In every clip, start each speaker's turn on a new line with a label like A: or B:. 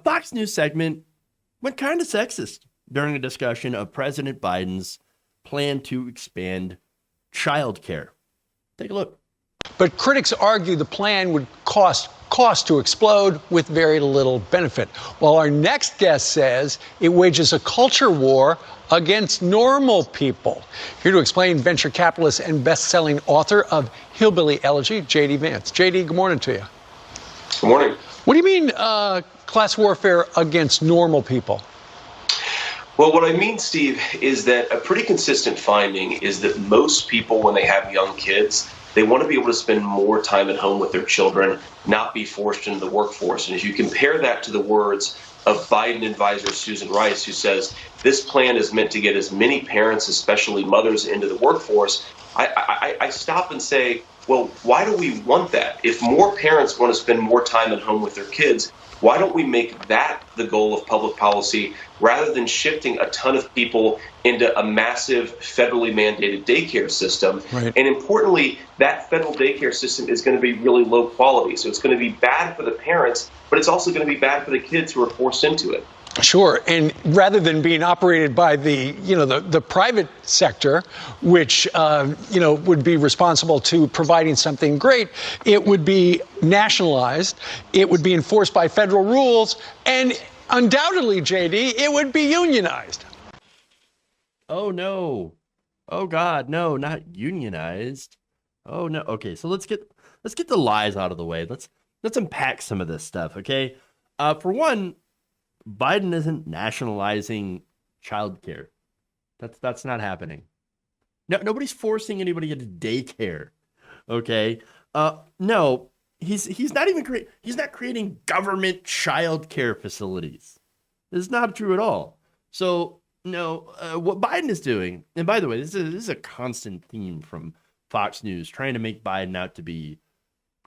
A: Fox News segment went kind of sexist during a discussion of President Biden's plan to expand childcare. Take a look.
B: But critics argue the plan would cause costs to explode with very little benefit. While our next guest says it wages a culture war against normal people. Here to explain, venture capitalist and best-selling author of Hillbilly Elegy, J.D. Vance. J.D., good morning to you.
C: Good morning.
B: What do you mean class warfare against normal people?
C: Well, what I mean, Steve, is that a pretty consistent finding is that most people, when they have young kids, they want to be able to spend more time at home with their children, not be forced into the workforce. And if you compare that to the words of Biden advisor Susan Rice, who says this plan is meant to get as many parents, especially mothers, into the workforce, I stop and say, well, why do we want that? If more parents want to spend more time at home with their kids, why don't we make that the goal of public policy rather than shifting a ton of people into a massive federally mandated daycare system?
B: Right.
C: And importantly, that federal daycare system is going to be really low quality. So it's going to be bad for the parents, but it's also going to be bad for the kids who are forced into it.
B: Sure. And rather than being operated by the private sector, which, would be responsible to providing something great, it would be nationalized. It would be enforced by federal rules. And undoubtedly, JD, it would be unionized.
A: Oh, no. Oh, God, no, not unionized. Oh, no. Okay, so let's get the lies out of the way. Let's unpack some of this stuff, okay? For one, Biden isn't nationalizing childcare. That's not happening. No, nobody's forcing anybody into daycare. Okay. No, he's not even he's not creating government childcare facilities. This is not true at all. So no, what Biden is doing, and by the way, this is a constant theme from Fox News, trying to make Biden out to be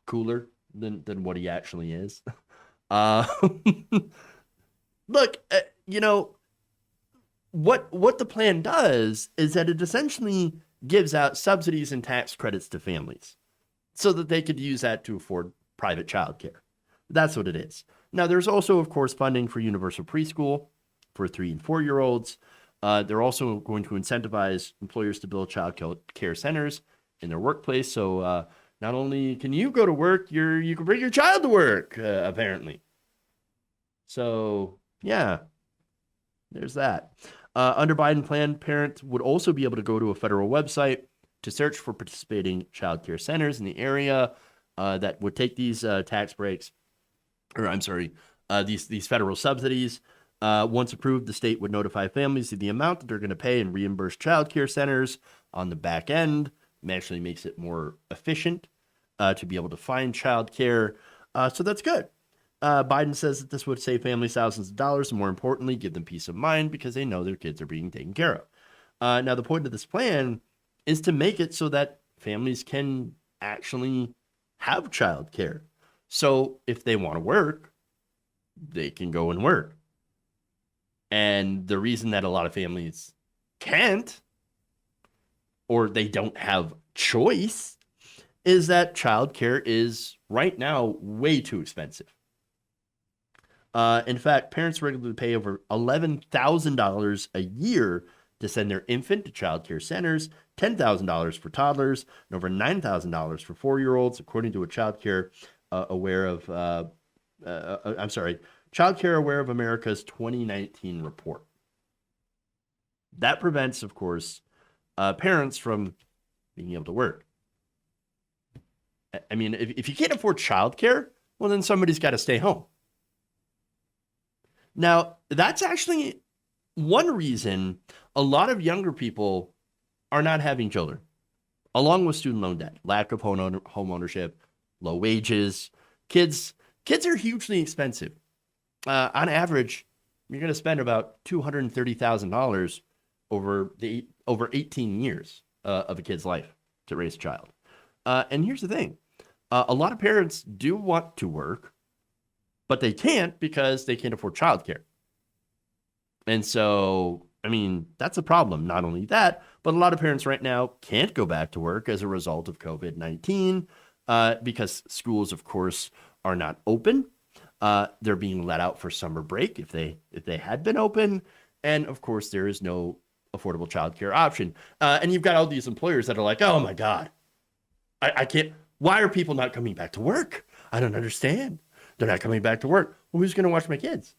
A: cooler than what he actually is. Look, what the plan does is that it essentially gives out subsidies and tax credits to families so that they could use that to afford private childcare. That's what it is. Now, there's also, of course, funding for universal preschool for 3 and 4-year-olds. They're also going to incentivize employers to build child care centers in their workplace. So not only can you go to work, you can bring your child to work, apparently. So yeah, there's that. Under Biden plan, parents would also be able to go to a federal website to search for participating child care centers in the area that would take these tax breaks, these federal subsidies. Once approved, the state would notify families of the amount that they're going to pay and reimburse child care centers on the back end. It actually makes it more efficient to be able to find child care. So that's good. Biden says that this would save families thousands of dollars and, more importantly, give them peace of mind because they know their kids are being taken care of. Now, the point of this plan is to make it so that families can actually have child care. So if they want to work, they can go and work. And the reason that a lot of families can't, or they don't have choice, is that child care is right now way too expensive. In fact, parents regularly pay over $11,000 a year to send their infant to child care centers, $10,000 for toddlers, and over $9,000 for 4-year-olds, according to a Child Care Aware of America's 2019 report. That prevents, of course, parents from being able to work. I mean, if you can't afford childcare, well, then somebody's got to stay home. Now, that's actually one reason a lot of younger people are not having children, along with student loan debt, lack of home ownership, low wages. Kids are hugely expensive. On average, you're going to spend about $230,000 over 18 years of a kid's life to raise a child. And here's the thing. A lot of parents do want to work, but they can't because they can't afford childcare. And so, I mean, that's a problem. Not only that, but a lot of parents right now can't go back to work as a result of COVID-19 because schools, of course, are not open. They're being let out for summer break if they had been open. And of course, there is no affordable childcare option. And you've got all these employers that are like, oh my God, I can't. Why are people not coming back to work? I don't understand. They're not coming back to work. Well, who's going to watch my kids?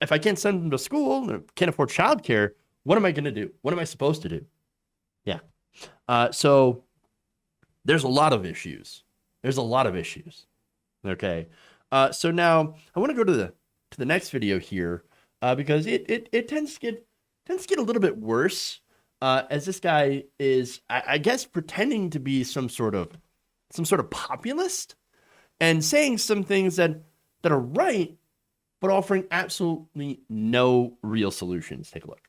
A: If I can't send them to school, or can't afford childcare, what am I going to do? What am I supposed to do? Yeah. So there's a lot of issues. Okay. So now I want to go to the next video here because it tends to get a little bit worse as this guy is, I guess, pretending to be some sort of populist and saying some things that are right, but offering absolutely no real solutions. Take a look.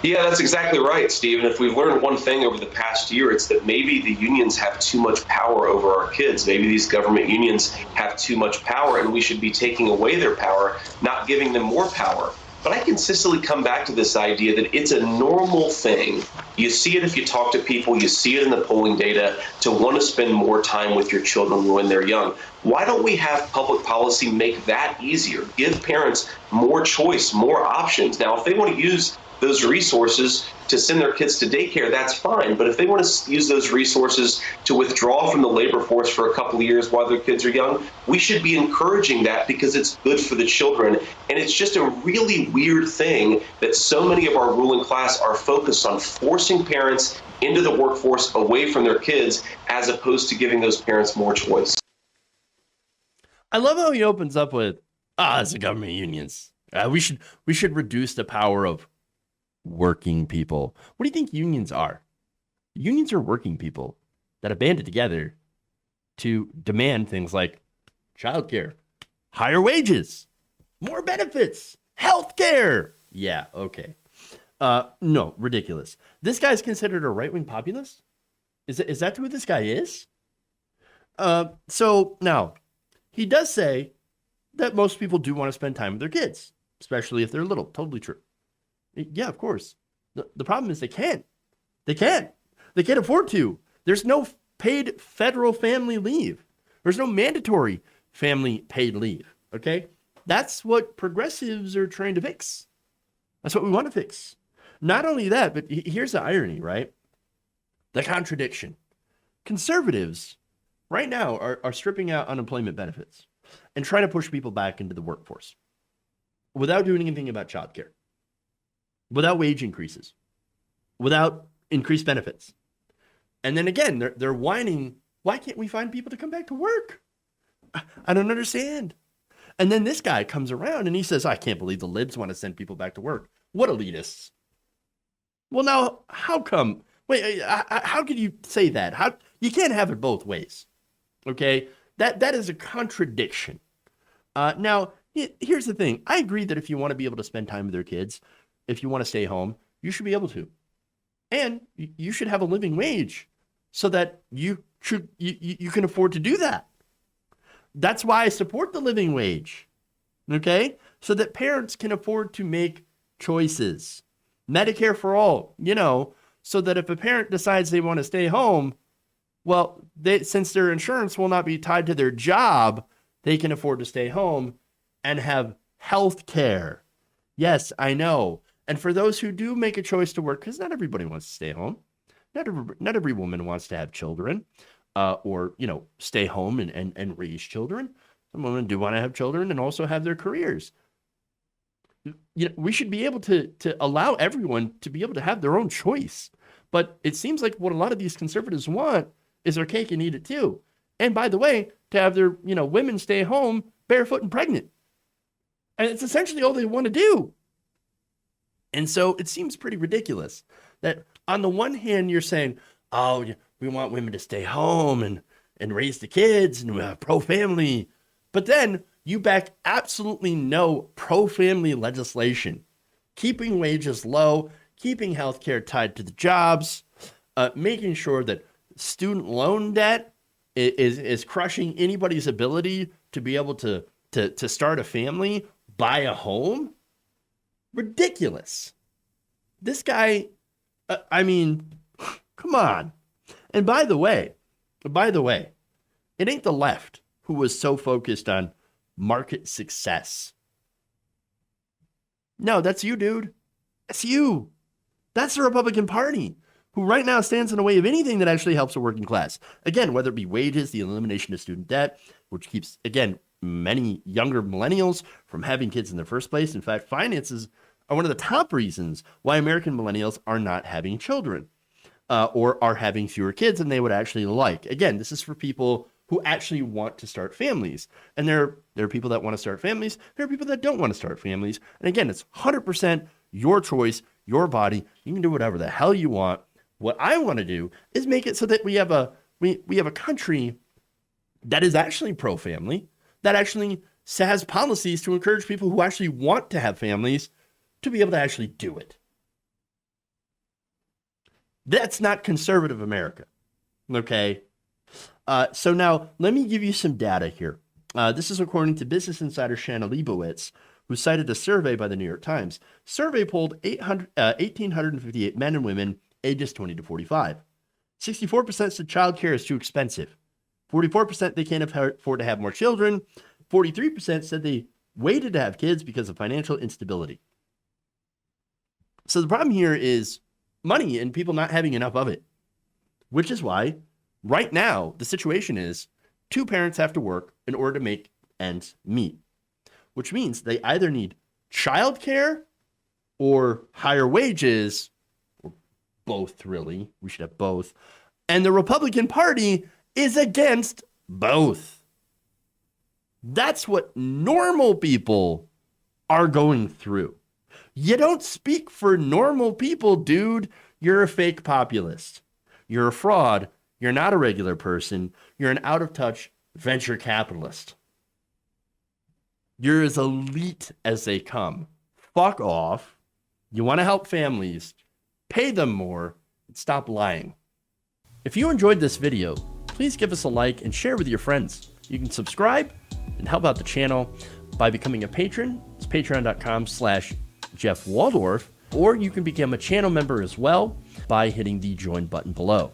C: Yeah, that's exactly right, Steve. And if we've learned one thing over the past year, it's that maybe the unions have too much power over our kids. Maybe these government unions have too much power, and we should be taking away their power, not giving them more power. But I consistently come back to this idea that it's a normal thing. You see it if you talk to people, you see it in the polling data, to want to spend more time with your children when they're young. Why don't we have public policy make that easier? Give parents more choice, more options. Now, if they want to use those resources to send their kids to daycare, that's fine. But if they want to use those resources to withdraw from the labor force for a couple of years while their kids are young, we should be encouraging that because it's good for the children. And it's just a really weird thing that so many of our ruling class are focused on forcing parents into the workforce away from their kids as opposed to giving those parents more choice.
A: I love how he opens up with, it's the government unions. We should reduce the power of working people. What do you think unions are? Unions are working people that have banded together to demand things like childcare, higher wages, more benefits, healthcare. Yeah, okay. No, ridiculous. This guy's considered a right-wing populist? Is that who this guy is? So now, he does say that most people do want to spend time with their kids, especially if they're little. Totally true. Yeah, of course. The problem is they can't. They can't afford to. There's no paid federal family leave. There's no mandatory family paid leave. Okay? That's what progressives are trying to fix. That's what we want to fix. Not only that, but here's the irony, right? The contradiction. Conservatives right now are stripping out unemployment benefits and trying to push people back into the workforce without doing anything about childcare, without wage increases, without increased benefits. And then again, they're whining, why can't we find people to come back to work? I don't understand. And then this guy comes around and he says, I can't believe the libs want to send people back to work. What elitists? Well, now, how come? Wait, how could you say that? You can't have it both ways. Okay? That is a contradiction. Now, here's the thing. I agree that if you want to be able to spend time with your kids, if you want to stay home, you should be able to. And you should have a living wage so that you can afford to do that. That's why I support the living wage. Okay? So that parents can afford to make choices. Medicare for all, so that if a parent decides they want to stay home, well, since their insurance will not be tied to their job, they can afford to stay home and have health care. Yes, I know. And for those who do make a choice to work, because not everybody wants to stay home. Not every woman wants to have children or, stay home and raise children. Some women do want to have children and also have their careers. We should be able to allow everyone to be able to have their own choice. But it seems like what a lot of these conservatives want is their cake and eat it too. And by the way, to have their, women stay home barefoot and pregnant. And it's essentially all they want to do. And so it seems pretty ridiculous that on the one hand, you're saying, oh, we want women to stay home and raise the kids and pro-family. But then you back absolutely no pro-family legislation, keeping wages low, keeping healthcare tied to the jobs, making sure that student loan debt is crushing anybody's ability to be able to start a family, buy a home. Ridiculous. This guy, come on. And by the way, it ain't the left who was so focused on market success. No, that's you, dude. That's you. That's the Republican Party, who right now stands in the way of anything that actually helps the working class. Again, whether it be wages, the elimination of student debt, which keeps, again, many younger millennials from having kids in the first place. In fact, finances are one of the top reasons why American millennials are not having children or are having fewer kids than they would actually like. Again, this is for people who actually want to start families. And there are people that want to start families. There are people that don't want to start families. And again, it's 100% your choice, your body. You can do whatever the hell you want. What I want to do is make it so that we have a country that is actually pro-family, that actually has policies to encourage people who actually want to have families to be able to actually do it. That's not conservative America, okay? So now let me give you some data here. This is according to Business Insider Shanna Leibowitz, who cited a survey by the New York Times. Survey polled 1,858 men and women ages 20 to 45. 64% said childcare is too expensive. 44% they can't afford to have more children. 43% said they waited to have kids because of financial instability. So the problem here is money and people not having enough of it, which is why right now the situation is two parents have to work in order to make ends meet, which means they either need childcare or higher wages, or both, really. We should have both. And the Republican Party is against both. That's what normal people are going through. You don't speak for normal people, dude. You're a fake populist. You're a fraud. You're not a regular person. You're an out-of-touch venture capitalist. You're as elite as they come. Fuck off. You want to help families, pay them more, and stop lying. If you enjoyed this video, please give us a like and share with your friends. You can subscribe and help out the channel by becoming a patron. It's patreon.com/Jeff Waldorf, or you can become a channel member as well by hitting the join button below.